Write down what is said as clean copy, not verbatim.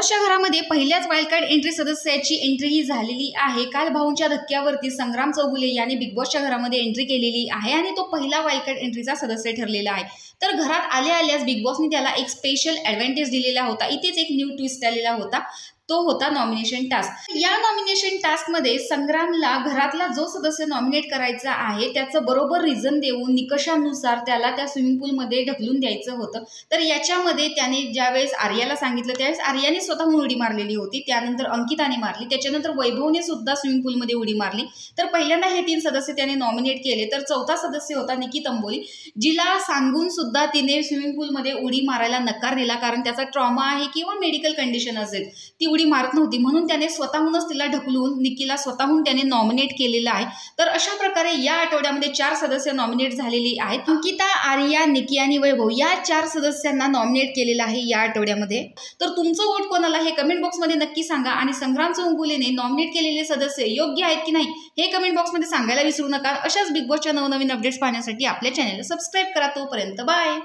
बॉसच्या घरामध्ये पहिल्याच वाईल्ड कार्ड एंट्री सदस्याची एंट्री ही झालेली आहे। काल भाऊंच्या धक्क्यावरती संग्राम चौगुले यांनी बिग बॉसच्या घरामध्ये एंट्री केलेली आहे आणि तो पहिला वाईल्ड कार्ड एंट्रीचा सदस्य ठरलेला आहे। तर घरात आल्याच बिग बॉसने त्याला एक स्पेशल ॲडव्हान्टेज दिलेला होता। इथेच एक न्यू ट्विस्ट आलेला होता, तो होता नॉमिनेशन टास्क। या नॉमिनेशन टास्कमध्ये संग्रामला घरातला जो सदस्य नॉमिनेट करायचा आहे त्याचं बरोबर रिझन देऊन निकषानुसार त्याला त्या स्विमिंग पूलमध्ये ढकलून द्यायचं होतं। तर याच्यामध्ये त्याने ज्यावेळेस आर्याला सांगितलं त्यावेळेस आर्याने स्वतःहून उडी मारलेली होती, त्यानंतर अंकिताने मारली, त्याच्यानंतर वैभवने सुद्धा स्विमिंग पूलमध्ये उडी मारली। तर पहिल्यांदा हे 3 सदस्य त्याने नॉमिनेट केले। तर चौथा सदस्य होता निकी तंबोली, जिला सांगून सुद्धा तिने स्विमिंग पूलमध्ये उडी मारायला नकार दिला, कारण त्याचा ट्रॉमा आहे किंवा मेडिकल कंडिशन असेल, ती उडी मारत नव्हती, म्हणून त्याने स्वतःहूनच तिला ढकलून निकीला स्वतःहून त्याने नॉमिनेट केलेलं आहे। तर अशा प्रकारे या आठवड्यामध्ये 4 सदस्य नॉमिनेट झालेली आहेत। अंकिता, आर्या, निकी आणि वैभव या 4 सदस्यांना नॉमिनेट केलेलं आहे या आठवड्यामध्ये। तर तुमचं वोट कोणाला हे कमेंट बॉक्समध्ये नक्की सांगा आणि संग्राम चौगुलेने नॉमिनेट केलेले सदस्य योग्य आहेत की नाही हे कमेंट बॉक्समध्ये सांगायला विसरू नका। अशाच बिग बॉसच्या नवनवीन अपडेट्स पाहण्यासाठी आपल्या चॅनलला सबस्क्राईब करा। तोपर्यंत बाय।